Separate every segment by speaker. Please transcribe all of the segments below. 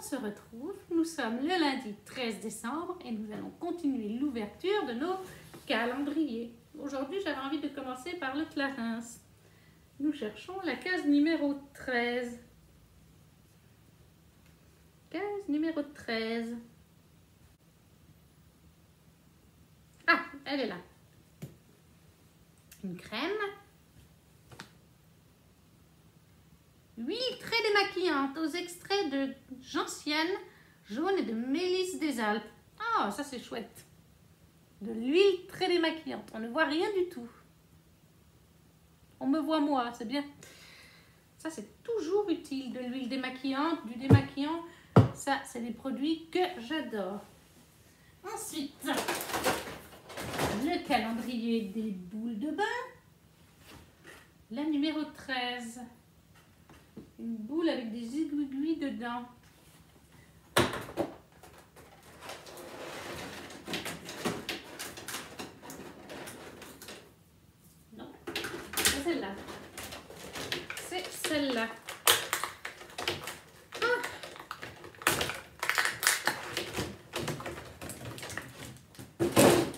Speaker 1: se retrouve. Nous sommes le lundi 13 décembre et nous allons continuer l'ouverture de nos calendriers. Aujourd'hui, j'avais envie de commencer par le Clarins. Nous cherchons la case numéro 13. Case numéro 13. Ah, elle est là. Une crème. Huile très démaquillante aux extraits de gentiane jaune et de mélisse des Alpes. Ah, ça c'est chouette. De l'huile très démaquillante. On ne voit rien du tout. On me voit moi, c'est bien. Ça c'est toujours utile, de l'huile démaquillante, du démaquillant. Ça, c'est des produits que j'adore. Ensuite, le calendrier des boules de bain. La numéro 13. Une boule avec des aiguilles dedans. Non, c'est celle-là. C'est celle-là.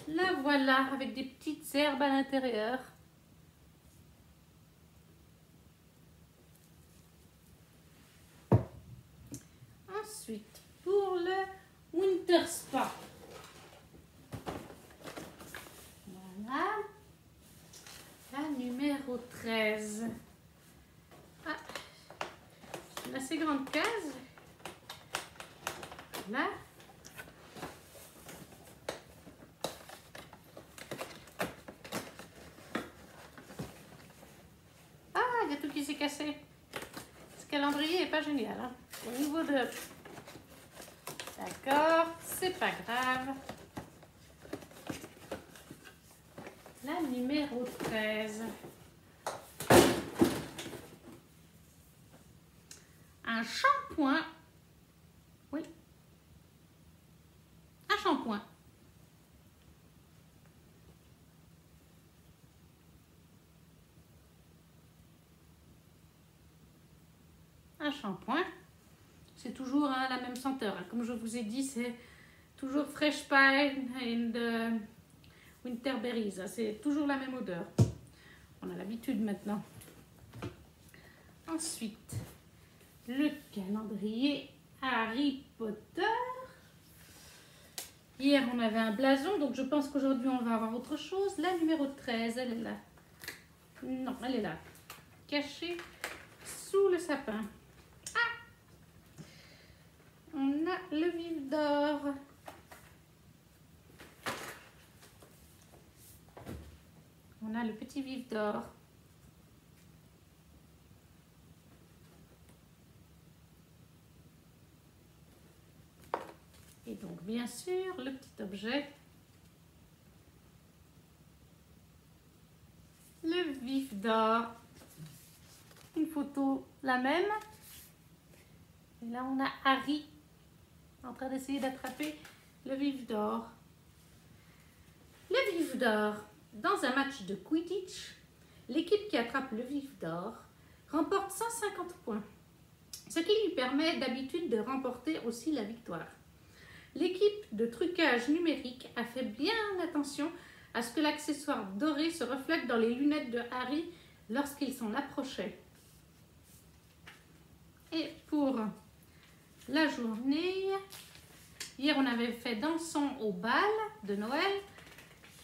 Speaker 1: La voilà, avec des petites herbes à l'intérieur. Ensuite, pour le Winter Spa. Voilà. La numéro 13. Ah, une assez grande case. Là. Ah, il y a tout qui s'est cassé. Ce calendrier n'est pas génial. Hein. Au niveau de... D'accord, c'est pas grave. La numéro 13. Un shampoing. Oui. Un shampoing. Un shampoing. C'est toujours hein, la même senteur. Hein. Comme je vous ai dit, c'est toujours Fresh Pine and Winterberries. Hein. C'est toujours la même odeur. On a l'habitude maintenant. Ensuite, le calendrier Harry Potter. Hier, on avait un blason, donc je pense qu'aujourd'hui, on va avoir autre chose. La numéro 13, elle est là. Non, elle est là. Cachée sous le sapin. On a le vif d'or. On a le petit vif d'or. Et donc, bien sûr, le petit objet. Le vif d'or. Une photo, la même. Et là, on a Harry en train d'essayer d'attraper le vif d'or. Le vif d'or, dans un match de Quidditch, l'équipe qui attrape le vif d'or remporte 150 points, ce qui lui permet d'habitude de remporter aussi la victoire. L'équipe de trucage numérique a fait bien attention à ce que l'accessoire doré se reflète dans les lunettes de Harry lorsqu'il s'en approchait. Et pour la journée, hier on avait fait Dansons au bal de Noël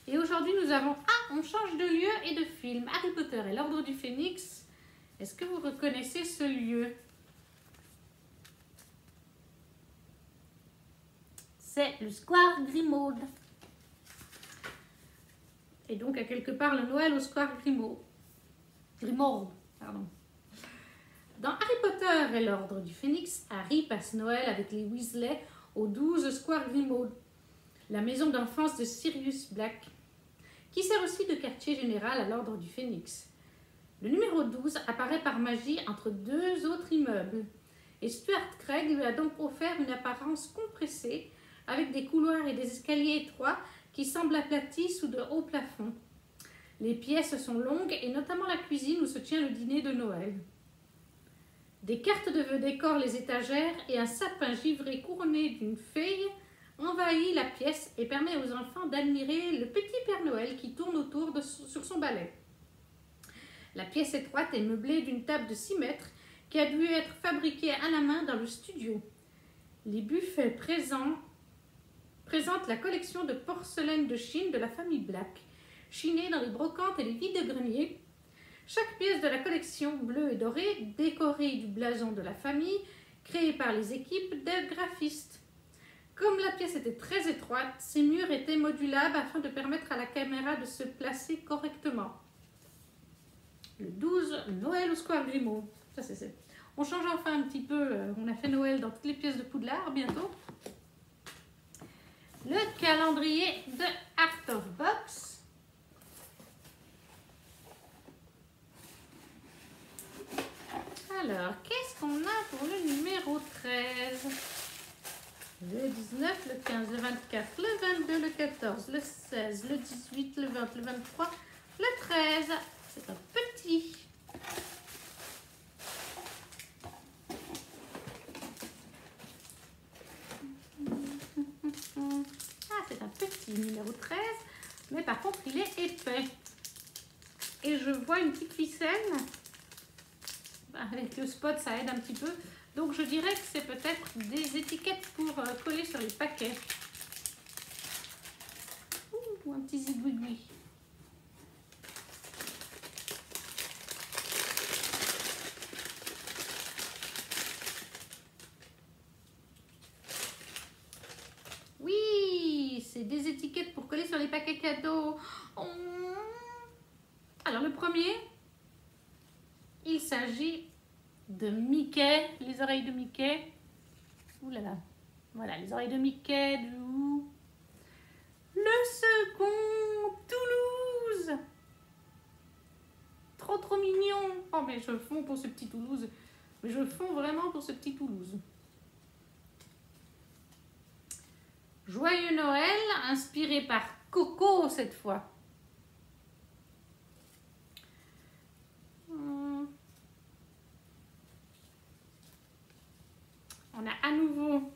Speaker 1: et aujourd'hui nous avons, on change de lieu et de film, Harry Potter et l'Ordre du Phénix. Est-ce que vous reconnaissez ce lieu? C'est le Square Grimmauld. Et donc à quelque part le Noël au Square Grimmauld. Pardon. Dans Harry Potter et l'Ordre du Phénix, Harry passe Noël avec les Weasley au 12 Square Grimmauld, la maison d'enfance de Sirius Black, qui sert aussi de quartier général à l'Ordre du Phénix. Le numéro 12 apparaît par magie entre deux autres immeubles, et Stuart Craig lui a donc offert une apparence compressée avec des couloirs et des escaliers étroits qui semblent aplatis sous de hauts plafonds. Les pièces sont longues et notamment la cuisine où se tient le dîner de Noël. Des cartes de vœux décorent les étagères et un sapin givré couronné d'une feuille envahit la pièce et permet aux enfants d'admirer le petit Père Noël qui tourne autour sur son balai. La pièce étroite est meublée d'une table de 6 mètres qui a dû être fabriquée à la main dans le studio. Les buffets présentent la collection de porcelaine de Chine de la famille Black, chinée dans les brocantes et les vide-greniers. Chaque pièce de la collection bleue et dorée, décorée du blason de la famille, créée par les équipes de graphistes. Comme la pièce était très étroite, ses murs étaient modulables afin de permettre à la caméra de se placer correctement. Le 12, Noël au Square Grimaud. Ça, c'est. On change enfin un petit peu. On a fait Noël dans toutes les pièces de Poudlard bientôt. Le calendrier de Art of Box. Alors, qu'est-ce qu'on a pour le numéro 13? Le 19, le 15, le 24, le 22, le 14, le 16, le 18, le 20, le 23, le 13. C'est un petit. Ah, c'est un petit numéro 13, mais par contre, il est épais. Et je vois une petite ficelle. Avec le spot, ça aide un petit peu. Donc, je dirais que c'est peut-être des étiquettes pour coller sur les paquets. Ouh, un petit zigouigoui. Oui, c'est des étiquettes pour coller sur les paquets cadeaux. Oh. Alors, le premier, il s'agit de Mickey, les oreilles de Mickey. Ouh là là. Voilà, les oreilles de Mickey du... Le second, Toulouse. Trop trop mignon. Oh mais je fonds pour ce petit Toulouse. Mais je fonds vraiment pour ce petit Toulouse. Joyeux Noël, inspiré par Coco cette fois. On a à nouveau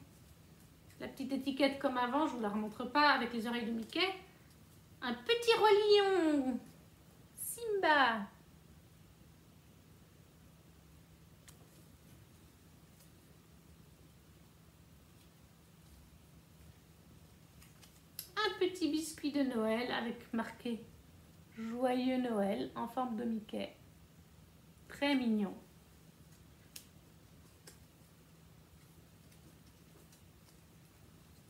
Speaker 1: la petite étiquette comme avant, je ne vous la remontre pas avec les oreilles de Mickey. Un petit roi lion, Simba. Un petit biscuit de Noël avec marqué Joyeux Noël en forme de Mickey. Très mignon.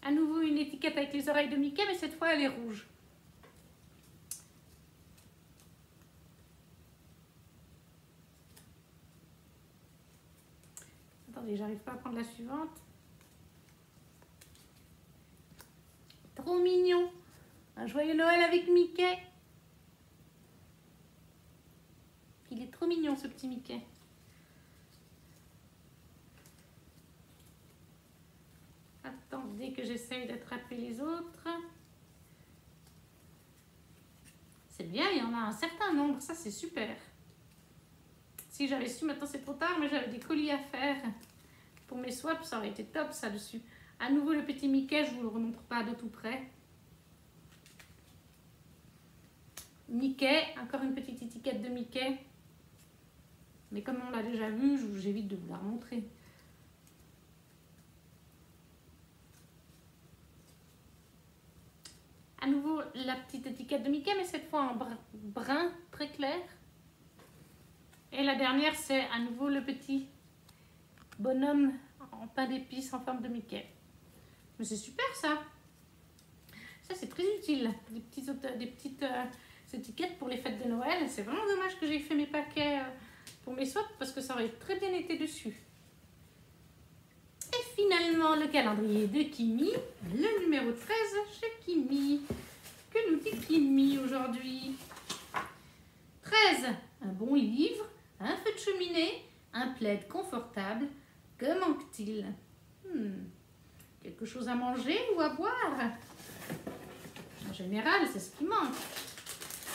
Speaker 1: À nouveau une étiquette avec les oreilles de Mickey, mais cette fois elle est rouge. Attendez, j'arrive pas à prendre la suivante. Trop mignon. Un joyeux Noël avec Mickey. Il est trop mignon ce petit Mickey. Attendez que j'essaye d'attraper les autres. C'est bien, il y en a un certain nombre, ça c'est super. Si j'avais su, maintenant c'est trop tard, mais j'avais des colis à faire. Pour mes swaps, ça aurait été top ça dessus. À nouveau le petit Mickey, je ne vous le remontre pas de tout près. Mickey, encore une petite étiquette de Mickey. Mais comme on l'a déjà vu, j'évite de vous la remontrer. À nouveau la petite étiquette de Mickey, mais cette fois en brun très clair. Et la dernière, c'est à nouveau le petit bonhomme en pain d'épices en forme de Mickey. Mais c'est super ça. Ça c'est très utile. Des petites étiquettes pour les fêtes de Noël. C'est vraiment dommage que j'ai fait mes paquets pour mes swaps parce que ça aurait très bien été dessus. Et finalement, le calendrier de Kimi, le numéro 13 chez Kimi. Que nous dit Kimi aujourd'hui? 13, un bon livre, un feu de cheminée, un plaid confortable. Que manque-t-il? Quelque chose à manger ou à boire? En général, c'est ce qui manque.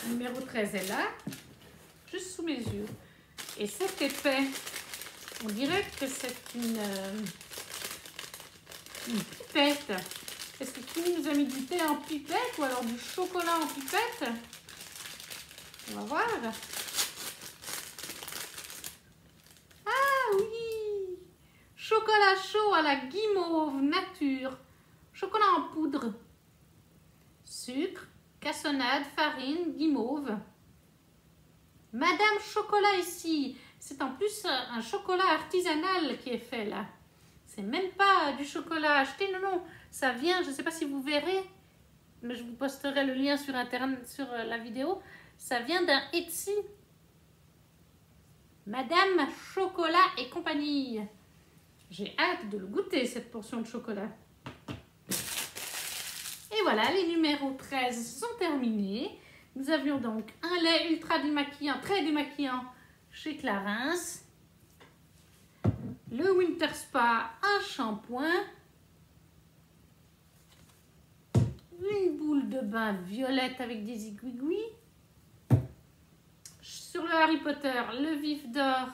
Speaker 1: Le numéro 13 est là, juste sous mes yeux. Et cet épais, On dirait que c'est une pipette. Est-ce que Kimi nous a mis du thé en pipette ou alors du chocolat en pipette? On va voir. Ah oui! Chocolat chaud à la guimauve nature. Chocolat en poudre. Sucre, cassonade, farine, guimauve. Madame Chocolat ici. C'est en plus un chocolat artisanal qui est fait là. C'est même pas du chocolat acheté. Non, non. Ça vient, je ne sais pas si vous verrez, mais je vous posterai le lien sur internet, sur la vidéo. Ça vient d'un Etsy. Madame Chocolat et compagnie. J'ai hâte de le goûter, cette portion de chocolat. Et voilà, les numéros 13 sont terminés. Nous avions donc un lait ultra démaquillant, très démaquillant chez Clarins. Le Winter Spa, un shampoing. Une boule de bain violette avec des aiguilles. Sur le Harry Potter, le vif d'or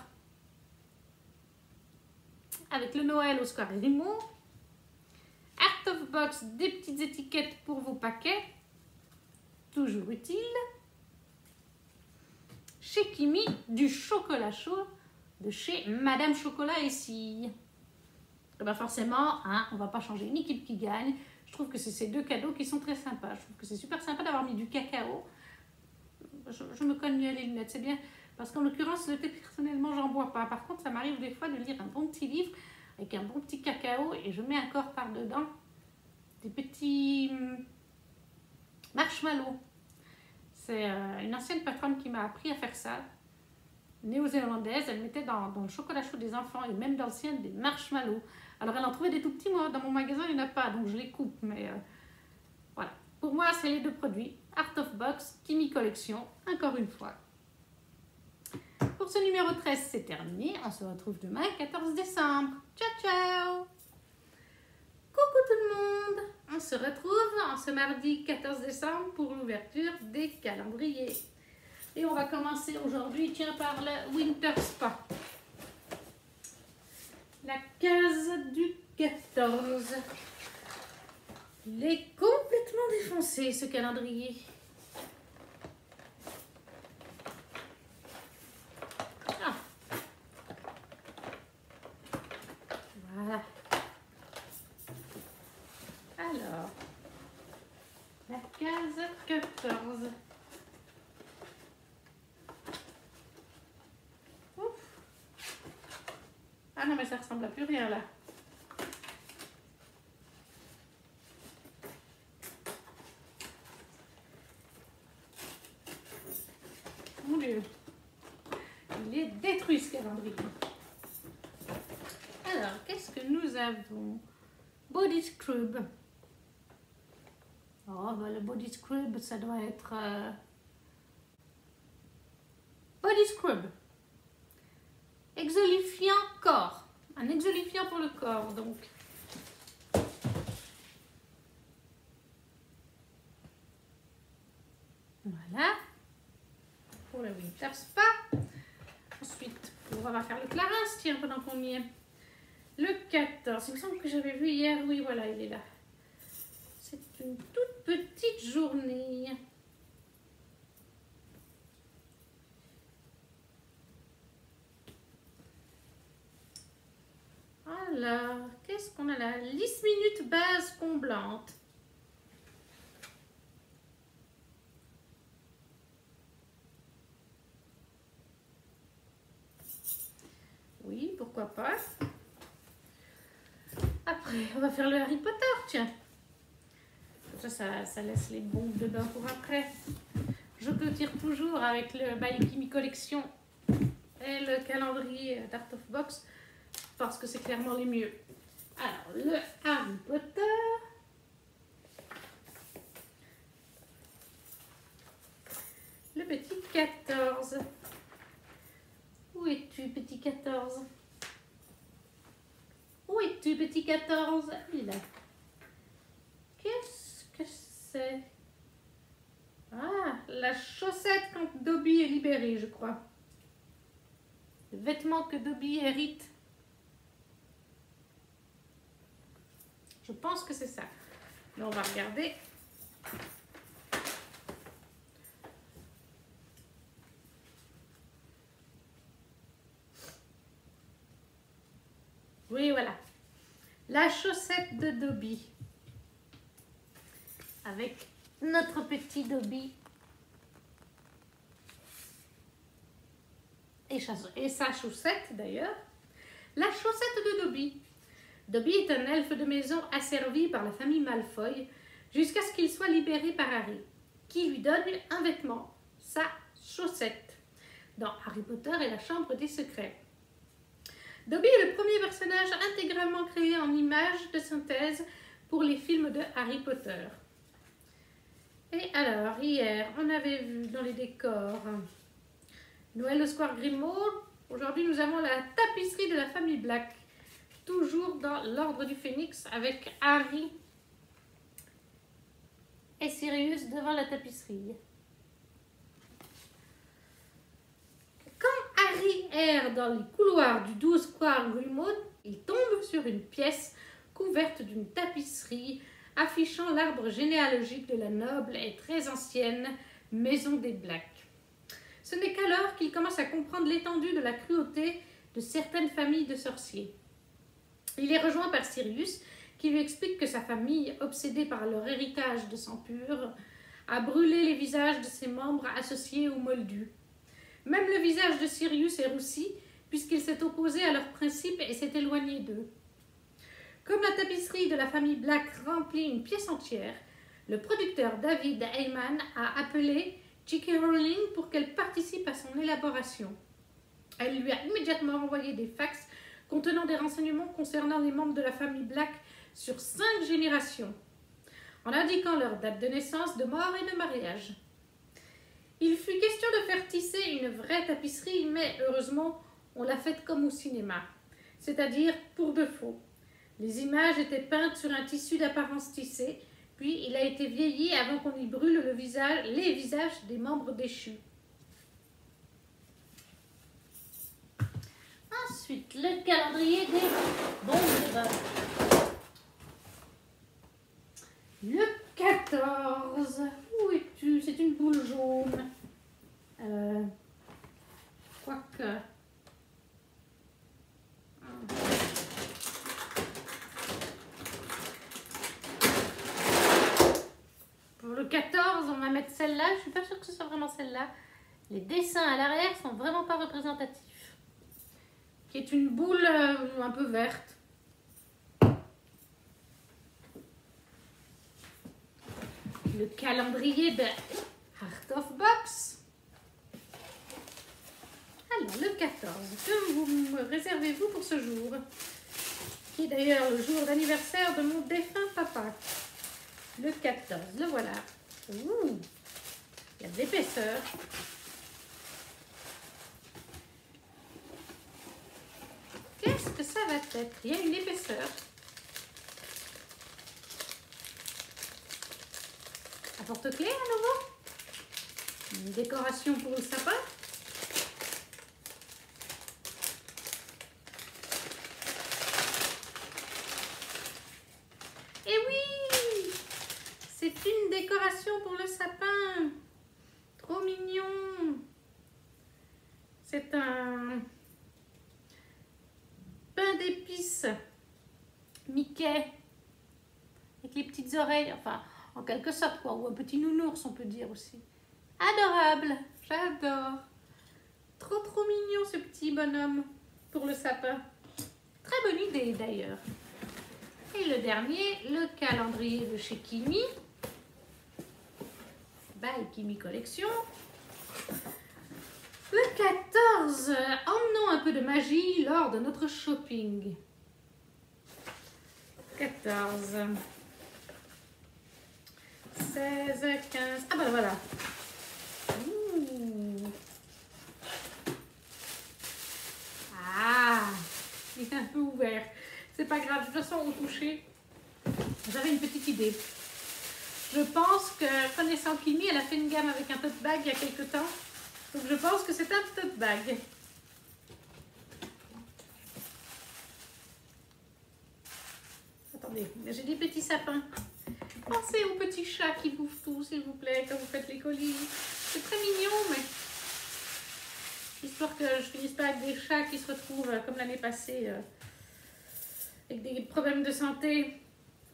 Speaker 1: avec le Noël au Square Grimaud. Art of Box, des petites étiquettes pour vos paquets. Toujours utile. Chez Kimi, du chocolat chaud de chez Madame Chocolat ici. Et ben forcément, hein, on ne va pas changer une équipe qui gagne. Je trouve que c'est ces deux cadeaux qui sont très sympas. Je trouve que c'est super sympa d'avoir mis du cacao. Je me cogne mieux les lunettes, c'est bien. Parce qu'en l'occurrence, le thé, personnellement, j'en bois pas. Par contre, ça m'arrive des fois de lire un bon petit livre avec un bon petit cacao et je mets encore par-dedans des petits marshmallows. C'est une ancienne patronne qui m'a appris à faire ça. Néo-zélandaise, elle mettait dans le chocolat chaud des enfants et même dans le sien des marshmallows. Alors elle en trouvait des tout petits, moi dans mon magasin il n'y en a pas, donc je les coupe. Mais voilà, pour moi c'est les deux produits. Art of Box, Kimi Collection, encore une fois. Pour ce numéro 13, c'est terminé. On se retrouve demain, 14 décembre. Ciao, ciao! Coucou tout le monde! On se retrouve en ce mardi 14 décembre pour l'ouverture des calendriers. Et on va commencer aujourd'hui, tiens, par le Winter Spa. La case du 14. Il est complètement défoncé, ce calendrier. Ah. Voilà. Alors, la case 14. Ouf. Ah non, mais ça ressemble à plus rien là. Mon Dieu. Il est détruit ce calendrier. Alors, qu'est-ce que nous avons? Body Scrub. Oh, bah, le Body Scrub, ça doit être... Body Scrub. Exolifiant corps. Un exolifiant pour le corps, donc. Voilà. Pour le Winter Spa. Ensuite, on va faire le Clarins, tiens, pendant qu'on y est. Le 14, il me semble que j'avais vu hier. Oui, voilà, il est là. C'est une toute petite journée. Alors, qu'est-ce qu'on a là? 10 minutes base comblante. Oui, pourquoi pas. Après, on va faire le Harry Potter, tiens. Ça laisse les bombes de bain pour après. Je clôture toujours avec le By Kimi Collection et le calendrier d'Art of Box parce que c'est clairement les mieux. Alors, le Harry Potter. Le petit 14. Où es-tu, petit 14? Où es-tu, petit 14? Il est là. Qu'est-ce que c'est? Ah, la chaussette quand Dobby est libéré, je crois. Le vêtement que Dobby hérite. Je pense que c'est ça. Mais on va regarder. Oui, voilà. La chaussette de Dobby. Avec notre petit Dobby. Et sa chaussette d'ailleurs. La chaussette de Dobby. Dobby est un elfe de maison asservi par la famille Malfoy jusqu'à ce qu'il soit libéré par Harry, qui lui donne un vêtement, sa chaussette, dans Harry Potter et la Chambre des Secrets. Dobby est le premier personnage intégralement créé en images de synthèse pour les films de Harry Potter. Et alors, hier, on avait vu dans les décors Noël au Square Grimmauld. Aujourd'hui, nous avons la tapisserie de la famille Black, toujours dans l'Ordre du Phénix, avec Harry et Sirius devant la tapisserie. Quand Harry erre dans les couloirs du 12 Square Grimmauld, il tombe sur une pièce couverte d'une tapisserie affichant l'arbre généalogique de la noble et très ancienne maison des Black. Ce n'est qu'alors qu'il commence à comprendre l'étendue de la cruauté de certaines familles de sorciers. Il est rejoint par Sirius, qui lui explique que sa famille, obsédée par leur héritage de sang pur, a brûlé les visages de ses membres associés aux Moldus. Même le visage de Sirius est roussi, puisqu'il s'est opposé à leurs principes et s'est éloigné d'eux. Comme la tapisserie de la famille Black remplit une pièce entière, le producteur David Heyman a appelé J.K. Rowling pour qu'elle participe à son élaboration. Elle lui a immédiatement envoyé des fax contenant des renseignements concernant les membres de la famille Black sur 5 générations, en indiquant leur date de naissance, de mort et de mariage. Il fut question de faire tisser une vraie tapisserie, mais heureusement, on l'a faite comme au cinéma, c'est-à-dire pour de faux. Les images étaient peintes sur un tissu d'apparence tissée, puis il a été vieilli avant qu'on y brûle les visages des membres déchus. Ensuite, le calendrier des bombes. Le 14. Où es-tu? C'est une boule jaune. Quoique. Pour le 14, on va mettre celle-là. Je suis pas sûre que ce soit vraiment celle-là. Les dessins à l'arrière sont vraiment pas représentatifs. Qui est une boule un peu verte. Le calendrier de Heart of Box. Alors, le 14, que vous me réservez-vous pour ce jour? Qui est d'ailleurs le jour d'anniversaire de mon défunt papa. Le 14, le voilà. Ouh, il y a de l'épaisseur. Qu'est-ce que ça va être? Il y a une épaisseur. Un porte-clés à nouveau. Une décoration pour le sapin. Et oui! C'est une décoration pour le sapin. Trop mignon. C'est un pain d'épices Mickey avec les petites oreilles, enfin en quelque sorte quoi, ou un petit nounours on peut dire aussi. Adorable, j'adore. Trop mignon ce petit bonhomme pour le sapin. Très bonne idée d'ailleurs. Et le dernier, le calendrier de chez Kimi. By Kimi Collection. Le 14, emmenons un peu de magie lors de notre shopping. 14, 16, 15, ah ben voilà. Ouh. Ah, il est un peu ouvert. C'est pas grave, de toute façon au toucher, j'avais une petite idée. Je pense que, connaissant Kimi, elle a fait une gamme avec un tote bag il y a quelques temps. Donc je pense que c'est un tote bag. Attendez, j'ai des petits sapins. Pensez aux petits chats qui bouffent tout, s'il vous plaît, quand vous faites les colis. C'est très mignon, mais... Histoire que je finisse pas avec des chats qui se retrouvent, comme l'année passée, avec des problèmes de santé,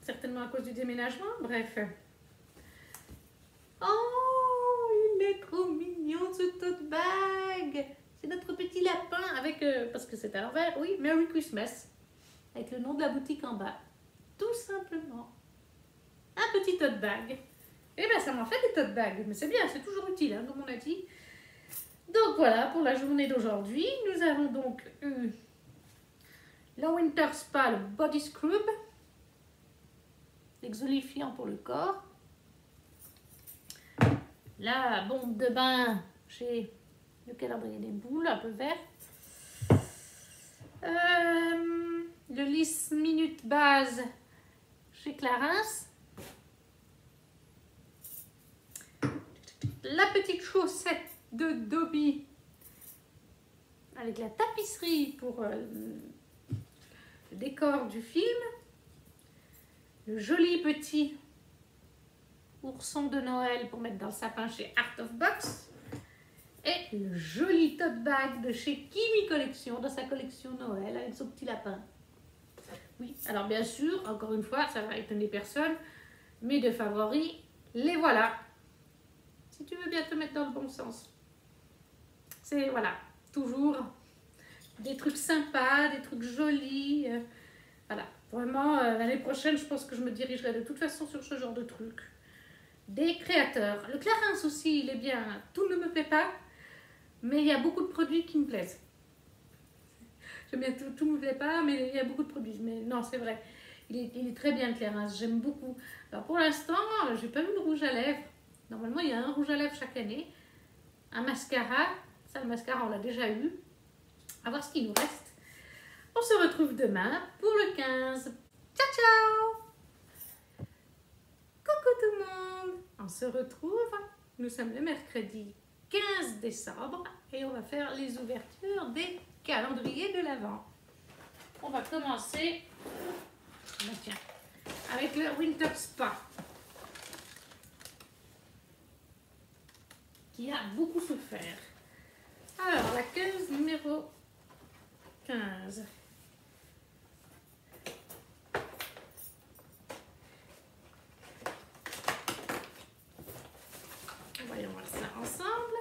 Speaker 1: certainement à cause du déménagement. Bref. Oh, il est trop mignon, ce tote bag. C'est notre petit lapin avec, parce que c'est à l'envers, oui, Merry Christmas. Avec le nom de la boutique en bas. Tout simplement. Un petit tote bag. Et bien, ça m'en fait des tote bags. Mais c'est bien, c'est toujours utile, hein, comme on a dit. Donc voilà, pour la journée d'aujourd'hui, nous avons donc eu le Winter Spa, le Body Scrub, exfoliant pour le corps, la bombe de bain chez le calendrier des boules, un peu verte, le Lisse Minute Base chez Clarins, la petite chaussette de Dobby avec la tapisserie pour le décor du film, le joli petit ourson de Noël pour mettre dans le sapin chez Art of Box et le joli tote bag de chez Kimi Collection dans sa collection Noël avec son petit lapin. Oui, alors bien sûr, encore une fois, ça va étonner personne, mes deux favoris, les voilà. Si tu veux bien te mettre dans le bon sens. C'est, voilà, toujours des trucs sympas, des trucs jolis. Voilà, vraiment, l'année prochaine, je pense que je me dirigerai de toute façon sur ce genre de trucs. Des créateurs. Le Clarins aussi, il est bien. Tout ne me plaît pas, mais il y a beaucoup de produits qui me plaisent. J'aime bien, tout ne me plaît pas, mais il y a beaucoup de produits. Mais non, c'est vrai, il est très bien, le Clarins, j'aime beaucoup. Alors pour l'instant, j'ai pas eu de rouge à lèvres. Normalement, il y a un rouge à lèvres chaque année. Un mascara. Ça, le mascara, on l'a déjà eu. À voir ce qu'il nous reste. On se retrouve demain pour le 15. Ciao, ciao! Coucou tout le monde! On se retrouve. Nous sommes le mercredi 15 décembre et on va faire les ouvertures des calendriers de l'Avent. On va commencer tiens, avec le Winter Spa, qui a beaucoup souffert. Alors, la 15, numéro 15. Voyons voir ça ensemble.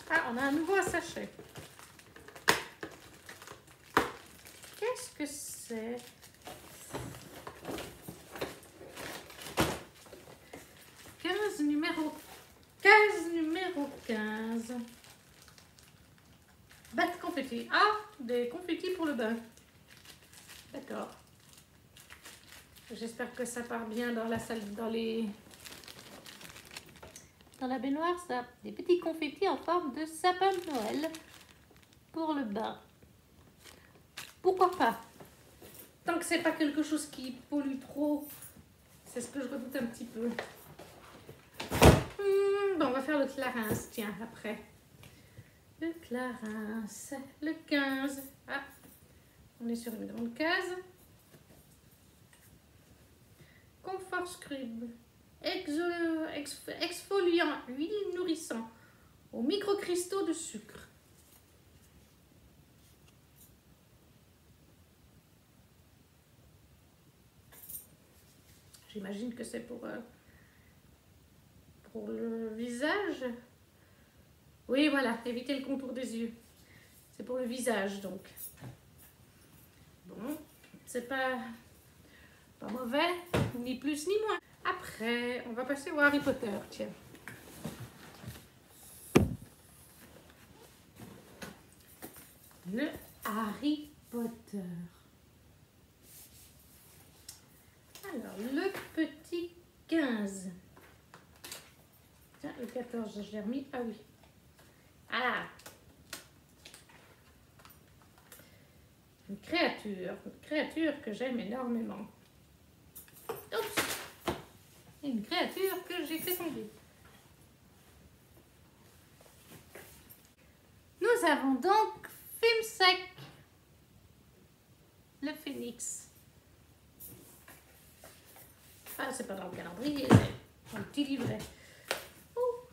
Speaker 1: Ah, on a un nouveau sachet. Qu'est-ce que c'est? Numéro 15. Batte confetti. Ah, des confettis pour le bain. D'accord. J'espère que ça part bien dans la salle, dans la baignoire, ça. Des petits confettis en forme de sapin de Noël pour le bain. Pourquoi pas? Tant que c'est pas quelque chose qui pollue trop, c'est ce que je redoute un petit peu. Bon, on va faire le Clarins, tiens, après. Le Clarins, le 15. Ah, on est sur une grande case. Comfort Scrub, exfoliant, huile nourrissant, aux microcristaux de sucre. J'imagine que c'est pour le visage. Oui, voilà, éviter le contour des yeux. C'est pour le visage, donc. Bon, c'est pas mauvais, ni plus ni moins. Après, on va passer au Harry Potter, tiens. Le Harry Potter. Alors, le petit 15. Tiens, le 14, je l'ai remis. Ah oui. Ah! Une créature que j'aime énormément. Oups! Une créature que j'ai fait tomber. Nous avons donc Film Sec le phénix. Ah, c'est pas dans le calendrier, c'est dans le petit livret. Oh.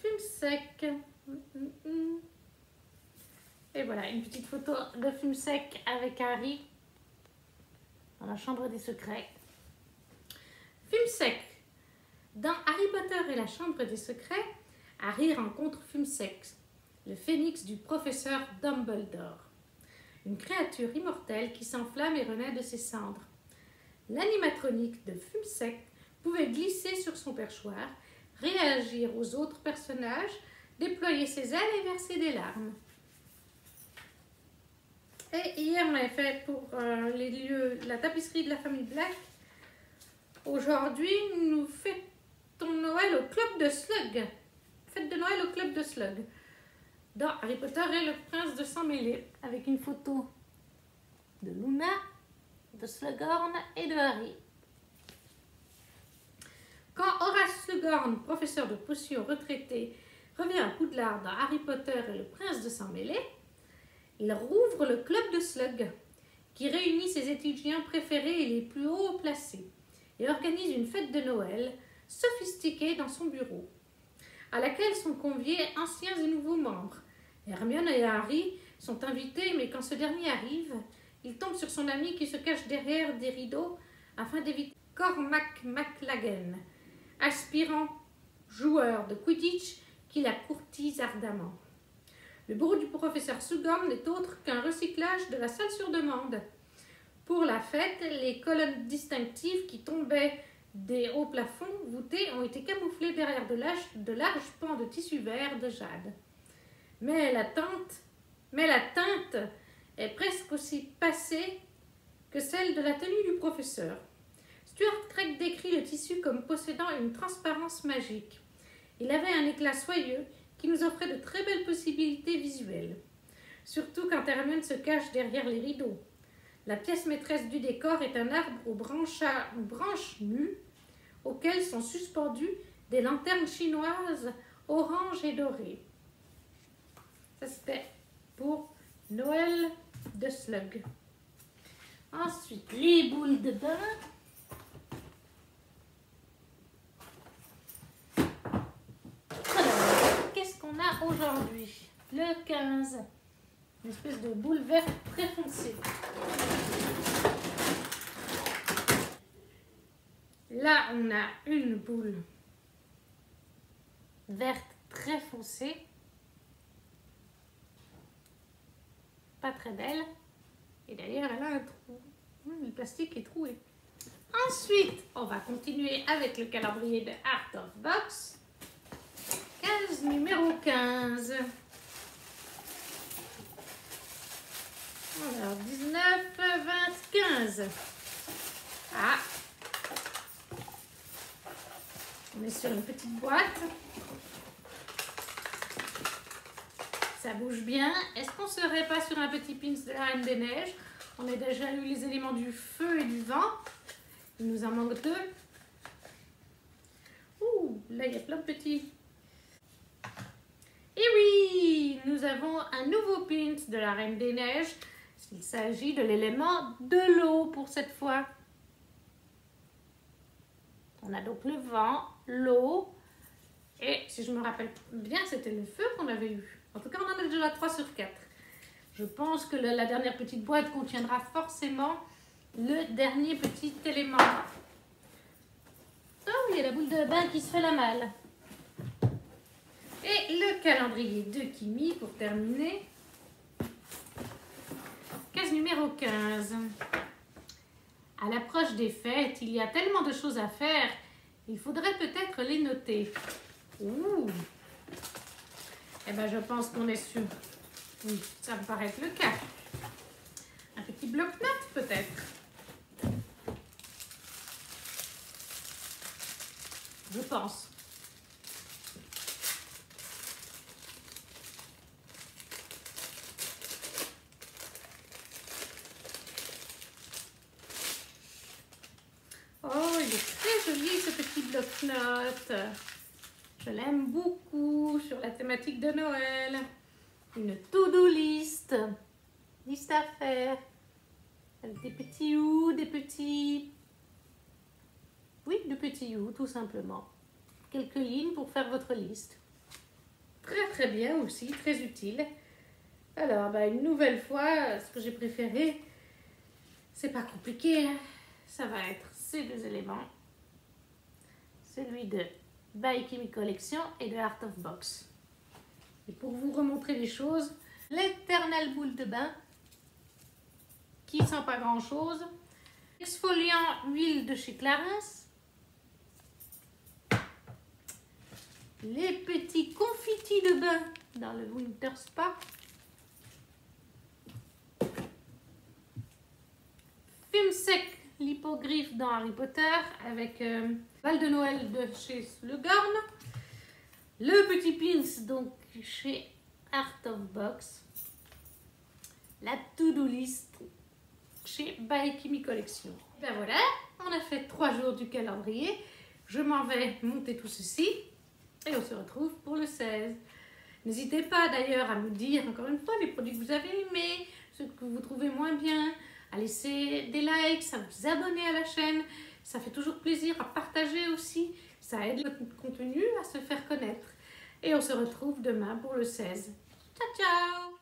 Speaker 1: Fume sec. Et voilà, une petite photo de Fume sec avec Harry dans la chambre des secrets. Fume sec. Dans Harry Potter et la chambre des secrets, Harry rencontre Fume sec, le phénix du professeur Dumbledore. Une créature immortelle qui s'enflamme et renaît de ses cendres. L'animatronique de Fume sec pouvait glisser sur son perchoir, réagir aux autres personnages, déployer ses ailes et verser des larmes. Et hier, on avait fait pour les lieux la tapisserie de la famille Black. Aujourd'hui, nous fêtons Noël au Club de Slug. Fête de Noël au Club de Slug. Dans Harry Potter et le prince de sang mêlé, avec une photo de Luna, de Slughorn et de Harry. Quand Horace Slughorn, professeur de potions retraité, revient à Poudlard dans Harry Potter et le prince de sang mêlé, il rouvre le club de Slug, qui réunit ses étudiants préférés et les plus hauts placés, et organise une fête de Noël sophistiquée dans son bureau, à laquelle sont conviés anciens et nouveaux membres. Hermione et Harry sont invités, mais quand ce dernier arrive, il tombe sur son ami qui se cache derrière des rideaux afin d'éviter Cormac McLaggen, aspirant joueur de Quidditch qui la courtise ardemment. Le bureau du professeur Slughorn n'est autre qu'un recyclage de la salle sur demande. Pour la fête, les colonnes distinctives qui tombaient des hauts plafonds voûtés ont été camouflées derrière de larges pans de tissu vert de jade. Mais la teinte est presque aussi passée que celle de la tenue du professeur. Stuart Craig décrit le tissu comme possédant une transparence magique. Il avait un éclat soyeux qui nous offrait de très belles possibilités visuelles, surtout quand Hermione se cache derrière les rideaux. La pièce maîtresse du décor est un arbre aux branches nues, auxquelles sont suspendues des lanternes chinoises orange et dorées. Ça, c'était pour Noël de Slug. Ensuite, les boules de bain. Alors, qu'est-ce qu'on a aujourd'hui? Le 15. Une espèce de boule verte très foncée. Là, on a une boule verte très foncée. Pas très belle. Et d'ailleurs, elle a un trou. Le plastique est troué. Ensuite, on va continuer avec le calendrier de Art of Box. 15, numéro 15. Alors, 19, 20, 15. Ah! On est sur une petite boîte. Ça bouge bien. Est-ce qu'on ne serait pas sur un petit pins de la Reine des Neiges? On a déjà eu les éléments du feu et du vent. Il nous en manque deux. Ouh, là il y a plein de petits. Et oui, nous avons un nouveau pins de la Reine des Neiges. Il s'agit de l'élément de l'eau pour cette fois. On a donc le vent, l'eau. Et si je me rappelle bien, c'était le feu qu'on avait eu. En tout cas, on en a déjà 3 sur 4. Je pense que la dernière petite boîte contiendra forcément le dernier petit élément. Oh, il y a la boule de bain qui se fait la malle. Et le calendrier de Kimi pour terminer. Case numéro 15. À l'approche des fêtes, il y a tellement de choses à faire, il faudrait peut-être les noter. Ouh! Eh bien, je pense qu'on est sûr. Oui, ça me paraît être le cas. Un petit bloc-notes, peut-être. Je pense. Oh, il est très joli, ce petit bloc-notes. Je l'aime beaucoup sur la thématique de Noël. Une to-do list. liste à faire. Avec des petits ou, des petits... Oui, de petits ou, tout simplement. Quelques lignes pour faire votre liste. Très très bien aussi, très utile. Alors, une nouvelle fois, ce que j'ai préféré, c'est pas compliqué, hein. Ça va être ces deux éléments. Celui de By Kimi Collection et de Art of Box. Et pour vous remontrer les choses, l'éternelle boule de bain qui sent pas grand chose. Exfoliant huile de chez Clarins. Les petits confitis de bain dans le Winter Spa. Fume sec l'hippogriffe dans Harry Potter avec Val de Noël de chez Le Gorn. Le petit pins donc chez Art of Box. La to-do list chez By Kimi Collection. Ben voilà, on a fait 3 jours du calendrier. Je m'en vais monter tout ceci et on se retrouve pour le 16. N'hésitez pas d'ailleurs à me dire encore une fois les produits que vous avez aimés, ceux que vous trouvez moins bien, à laisser des likes, à vous abonner à la chaîne. Ça fait toujours plaisir à partager aussi. Ça aide le contenu à se faire connaître. Et on se retrouve demain pour le 16. Ciao, ciao!